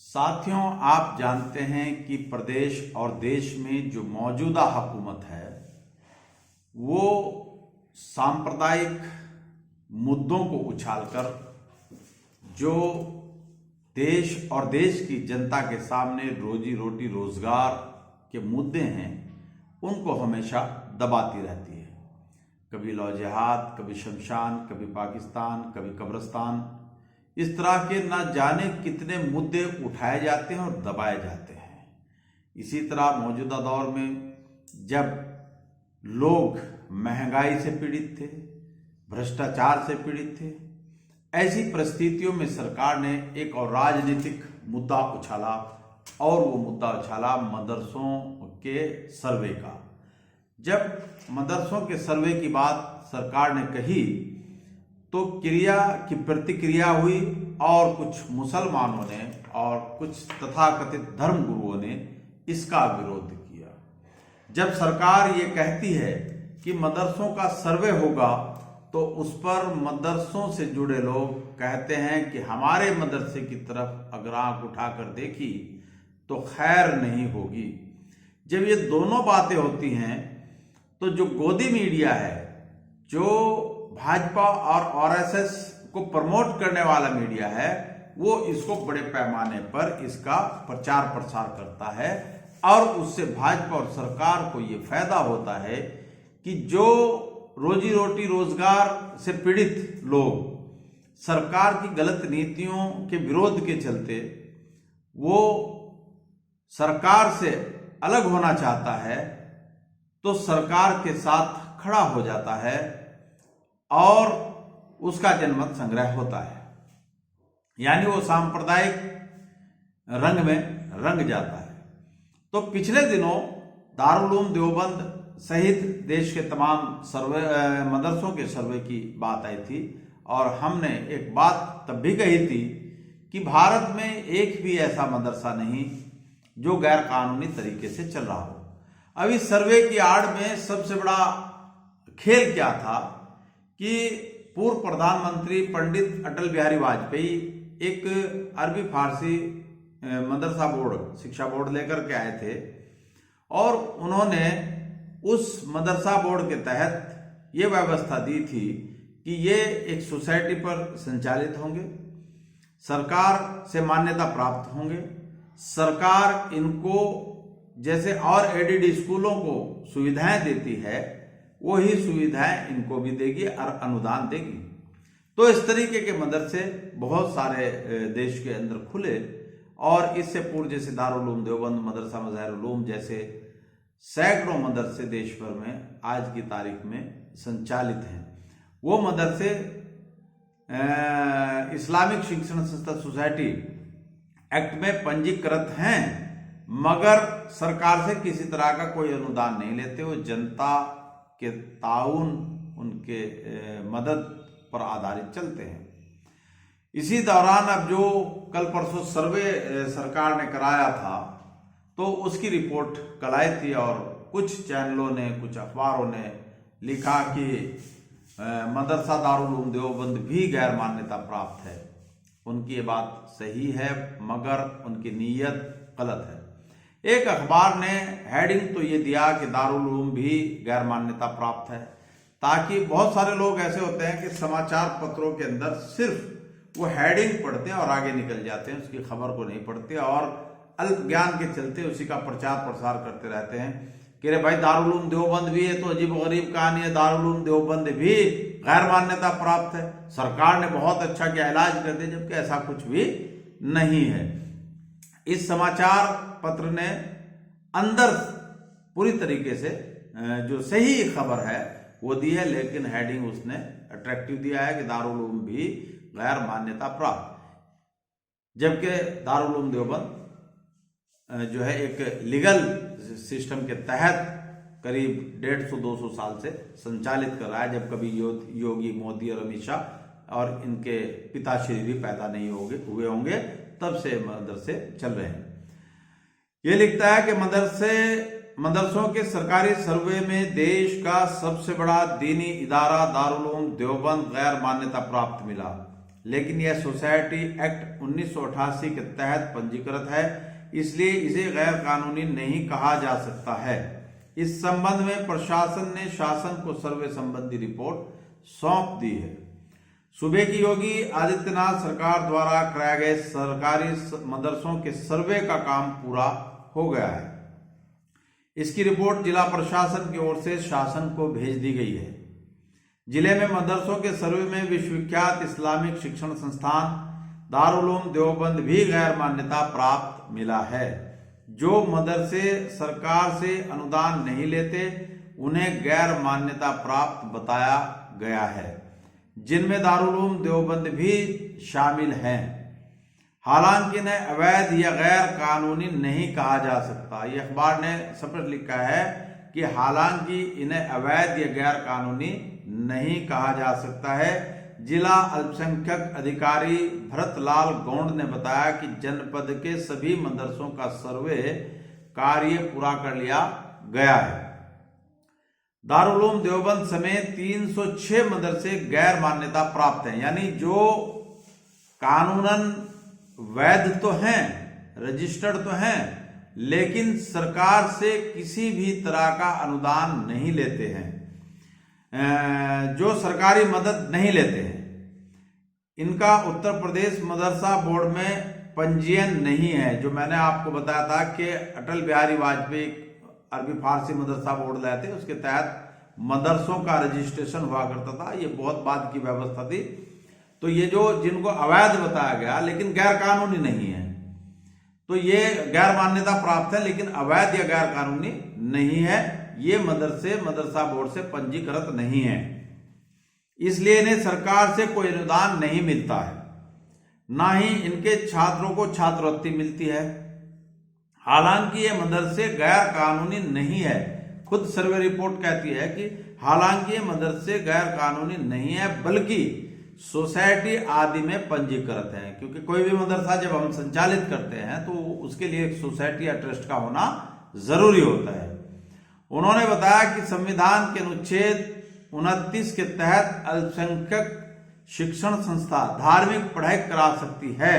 साथियों, आप जानते हैं कि प्रदेश और देश में जो मौजूदा हुकूमत है वो सांप्रदायिक मुद्दों को उछालकर जो देश और देश की जनता के सामने रोजी रोटी रोजगार के मुद्दे हैं उनको हमेशा दबाती रहती है। कभी लौ जिहाद, कभी शमशान, कभी पाकिस्तान, कभी कब्रिस्तान, इस तरह के न जाने कितने मुद्दे उठाए जाते हैं और दबाए जाते हैं। इसी तरह मौजूदा दौर में जब लोग महंगाई से पीड़ित थे, भ्रष्टाचार से पीड़ित थे, ऐसी परिस्थितियों में सरकार ने एक और राजनीतिक मुद्दा उछाला और वो मुद्दा उछाला मदरसों के सर्वे का। जब मदरसों के सर्वे की बात सरकार ने कही तो क्रिया की प्रतिक्रिया हुई और कुछ मुसलमानों ने और कुछ तथाकथित धर्म गुरुओं ने इसका विरोध किया। जब सरकार ये कहती है कि मदरसों का सर्वे होगा तो उस पर मदरसों से जुड़े लोग कहते हैं कि हमारे मदरसे की तरफ अगर आंख उठाकर देखी तो खैर नहीं होगी। जब ये दोनों बातें होती हैं तो जो गोदी मीडिया है, जो भाजपा और आरएसएस को प्रमोट करने वाला मीडिया है, वो इसको बड़े पैमाने पर इसका प्रचार प्रसार करता है और उससे भाजपा और सरकार को ये फायदा होता है कि जो रोजी रोटी रोजगार से पीड़ित लोग सरकार की गलत नीतियों के विरोध के चलते वो सरकार से अलग होना चाहता है तो सरकार के साथ खड़ा हो जाता है और उसका जनमत संग्रह होता है, यानी वो सांप्रदायिक रंग में रंग जाता है। तो पिछले दिनों दारुल उलूम देवबंद सहित देश के तमाम मदरसों के सर्वे की बात आई थी और हमने एक बात तब भी कही थी कि भारत में एक भी ऐसा मदरसा नहीं जो गैर कानूनी तरीके से चल रहा हो। अब इस सर्वे की आड़ में सबसे बड़ा खेल क्या था कि पूर्व प्रधानमंत्री पंडित अटल बिहारी वाजपेयी एक अरबी फारसी मदरसा बोर्ड, शिक्षा बोर्ड लेकर के आए थे और उन्होंने उस मदरसा बोर्ड के तहत ये व्यवस्था दी थी कि ये एक सोसाइटी पर संचालित होंगे, सरकार से मान्यता प्राप्त होंगे, सरकार इनको जैसे और एडीडी स्कूलों को सुविधाएं देती है वही सुविधाएं इनको भी देगी और अनुदान देगी। तो इस तरीके के मदरसे बहुत सारे देश के अंदर खुले और इससे पूर्व जैसे दारुल उलूम देवबंद, मदरसा मज़ाहिरुल उलूम जैसे सैकड़ों मदरसे देश भर में आज की तारीख में संचालित हैं। वो मदरसे इस्लामिक शिक्षण संस्था सोसाइटी एक्ट में पंजीकृत हैं मगर सरकार से किसी तरह का कोई अनुदान नहीं लेते। वो जनता के ताउन, उनके मदद पर आधारित चलते हैं। इसी दौरान अब जो कल परसों सर्वे सरकार ने कराया था तो उसकी रिपोर्ट कल आई थी और कुछ चैनलों ने, कुछ अखबारों ने लिखा कि मदरसा दारुल उलूम देवबंद भी गैर मान्यता प्राप्त है। उनकी ये बात सही है मगर उनकी नीयत गलत है। एक अखबार ने हेडिंग तो ये दिया कि दारुल उलूम भी गैर मान्यता प्राप्त है ताकि बहुत सारे लोग ऐसे होते हैं कि समाचार पत्रों के अंदर सिर्फ वो हेडिंग पढ़ते हैं और आगे निकल जाते हैं, उसकी खबर को नहीं पढ़ते और अल्प ज्ञान के चलते उसी का प्रचार प्रसार करते रहते हैं कि अरे भाई दारुल उलूम देवबंद भी है तो अजीब गरीब कहानी है, दारुल उलूम देवबंद भी गैर मान्यता प्राप्त है, सरकार ने बहुत अच्छा किया इलाज कर दिया, जबकि ऐसा कुछ भी नहीं है। इस समाचार पत्र ने अंदर पूरी तरीके से जो सही खबर है वो दी है लेकिन हेडिंग उसने अट्रैक्टिव दिया है कि दारुल उलूम भी गैर मान्यता प्राप्त, जबकि दारुल उलूम देवबंद जो है एक लीगल सिस्टम के तहत करीब 150-200 साल से संचालित कर रहा है। जब कभी योगी, मोदी और अमित शाह और इनके पिताश्री भी पैदा नहीं हुए होंगे तब से मदरसे चल रहे हैं। ये लिखता है कि मदरसों के सरकारी सर्वे में देश का सबसे बड़ा दीनी इदारा दारुल उलूम देवबंद गैर मान्यता प्राप्त मिला, लेकिन यह सोसाइटी एक्ट 1988 के तहत पंजीकृत है, इसलिए इसे गैर कानूनी नहीं कहा जा सकता है। इस संबंध में प्रशासन ने शासन को सर्वे संबंधी रिपोर्ट सौंप दी है। सूबे की योगी आदित्यनाथ सरकार द्वारा कराए गए सरकारी मदरसों के सर्वे का काम पूरा हो गया है। इसकी रिपोर्ट जिला प्रशासन की ओर से शासन को भेज दी गई है। जिले में मदरसों के सर्वे में विश्वविख्यात इस्लामिक शिक्षण संस्थान दारुल देवबंद भी गैर मान्यता प्राप्त मिला है। जो मदरसे सरकार से अनुदान नहीं लेते उन्हें गैर मान्यता प्राप्त बताया गया है, जिनमें दारुल देवबंद भी शामिल हैं। हालांकि इन्हें अवैध या गैर कानूनी नहीं कहा जा सकता। ये अखबार ने स्पष्ट लिखा है कि हालांकि इन्हें अवैध या गैर कानूनी नहीं कहा जा सकता है। जिला अल्पसंख्यक अधिकारी भरतलाल गौंड ने बताया कि जनपद के सभी मदरसों का सर्वे कार्य पूरा कर लिया गया है। दारुल देवबंद समेत 306 मदरसे गैर मान्यता प्राप्त हैं, यानी जो कानूनन वैध तो हैं, रजिस्टर्ड तो हैं, लेकिन सरकार से किसी भी तरह का अनुदान नहीं लेते हैं, जो सरकारी मदद नहीं लेते हैं। इनका उत्तर प्रदेश मदरसा बोर्ड में पंजीयन नहीं है। जो मैंने आपको बताया था कि अटल बिहारी वाजपेयी अरबी फारसी मदरसा बोर्ड लाए थे, उसके तहत मदरसों का रजिस्ट्रेशन हुआ करता था। ये बहुत बाद की व्यवस्था थी। तो ये जो जिनको अवैध बताया गया लेकिन गैर कानूनी नहीं है, तो ये गैर मान्यता प्राप्त है लेकिन अवैध या गैर कानूनी नहीं है। ये मदरसे मदरसा बोर्ड से पंजीकृत नहीं है, इसलिए इन्हें सरकार से कोई अनुदान नहीं मिलता है, ना ही इनके छात्रों को छात्रवृत्ति मिलती है। हालांकि ये मदरसे गैर कानूनी नहीं है। खुद सर्वे रिपोर्ट कहती है कि हालांकि ये मदरसे गैर कानूनी नहीं है बल्कि सोसाइटी आदि में पंजीकृत है, क्योंकि कोई भी मदरसा जब हम संचालित करते हैं तो उसके लिए एक सोसाइटी या ट्रस्ट का होना जरूरी होता है। उन्होंने बताया कि संविधान के अनुच्छेद 29 के तहत अल्पसंख्यक शिक्षण संस्था धार्मिक पढ़ाई करा सकती है।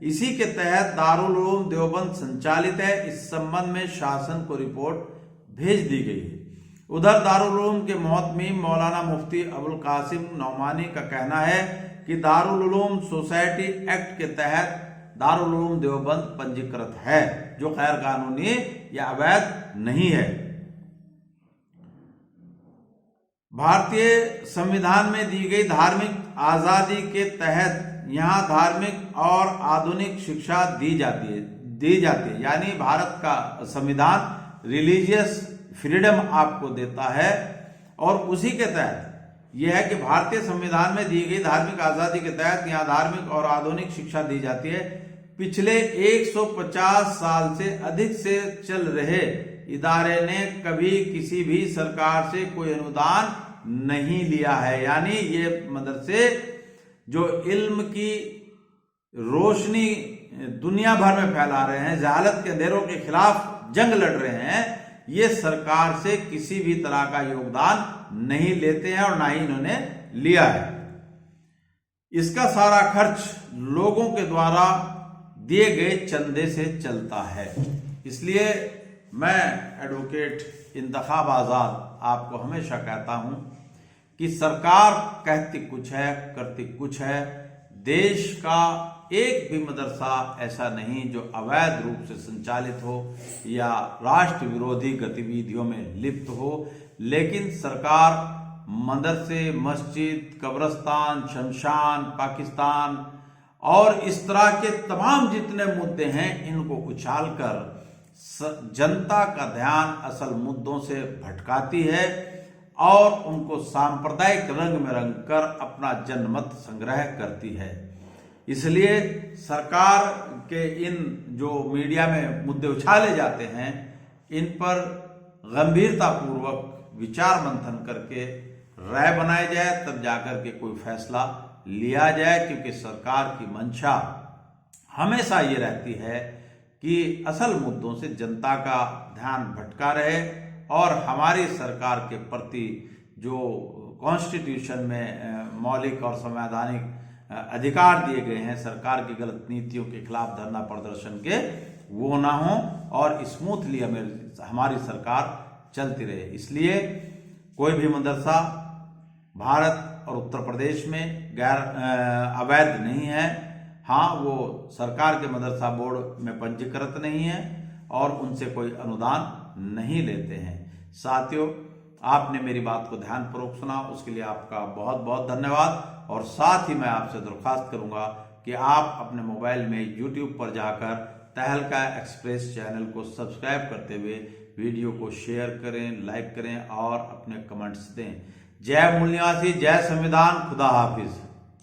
इसी के तहत दारुल उलूम देवबंद संचालित है। इस संबंध में शासन को रिपोर्ट भेज दी गई है। उधर दारुल उलूम के मोहतमीम मौलाना मुफ्ती अबुल कासिम नौमानी का कहना है कि दारुल उलूम सोसाइटी एक्ट के तहत दारुल उलूम देवबंद पंजीकृत है, जो गैर कानूनी या अवैध नहीं है। भारतीय संविधान में दी गई धार्मिक आजादी के तहत यहाँ धार्मिक और आधुनिक शिक्षा दी जाती है। यानी भारत का संविधान रिलीजियस फ्रीडम आपको देता है, और उसी के तहत यह है कि भारतीय संविधान में दी गई धार्मिक आजादी के तहत यहाँ धार्मिक और आधुनिक शिक्षा दी जाती है। पिछले 150 साल से अधिक से चल रहे इदारे ने कभी किसी भी सरकार से कोई अनुदान नहीं लिया है। यानी ये मदरसे जो इल्म की रोशनी दुनिया भर में फैला रहे हैं, जहालत के अंधेरों के खिलाफ जंग लड़ रहे हैं, ये सरकार से किसी भी तरह का योगदान नहीं लेते हैं और ना ही इन्होंने लिया है। इसका सारा खर्च लोगों के द्वारा दिए गए चंदे से चलता है। इसलिए मैं एडवोकेट इंतखाब आजाद आपको हमेशा कहता हूं कि सरकार कहती कुछ है, करती कुछ है। देश का एक भी मदरसा ऐसा नहीं जो अवैध रूप से संचालित हो या राष्ट्र विरोधी गतिविधियों में लिप्त हो, लेकिन सरकार मदरसे, मस्जिद, कब्रिस्तान, शमशान, पाकिस्तान और इस तरह के तमाम जितने मुद्दे हैं इनको उछालकर जनता का ध्यान असल मुद्दों से भटकाती है और उनको सांप्रदायिक रंग में रंग कर अपना जनमत संग्रह करती है। इसलिए सरकार के इन जो मीडिया में मुद्दे उछाले जाते हैं, इन पर गंभीरता पूर्वक विचार मंथन करके राय बनाई जाए, तब जाकर के कोई फैसला लिया जाए। क्योंकि सरकार की मंशा हमेशा ये रहती है कि असल मुद्दों से जनता का ध्यान भटका रहे और हमारी सरकार के प्रति जो कॉन्स्टिट्यूशन में मौलिक और संवैधानिक अधिकार दिए गए हैं सरकार की गलत नीतियों के खिलाफ धरना प्रदर्शन के, वो ना हो और स्मूथली हमारी सरकार चलती रहे। इसलिए कोई भी मदरसा भारत और उत्तर प्रदेश में अवैध नहीं है। हाँ, वो सरकार के मदरसा बोर्ड में पंजीकृत नहीं है और उनसे कोई अनुदान नहीं लेते हैं। साथियों, आपने मेरी बात को ध्यानपूर्वक सुना, उसके लिए आपका बहुत बहुत धन्यवाद। और साथ ही मैं आपसे दरख्वास्त करूंगा कि आप अपने मोबाइल में YouTube पर जाकर तहलका एक्सप्रेस चैनल को सब्सक्राइब करते हुए वीडियो को शेयर करें, लाइक करें और अपने कमेंट्स दें। जय मूल निवासी, जय संविधान, खुदा हाफिज।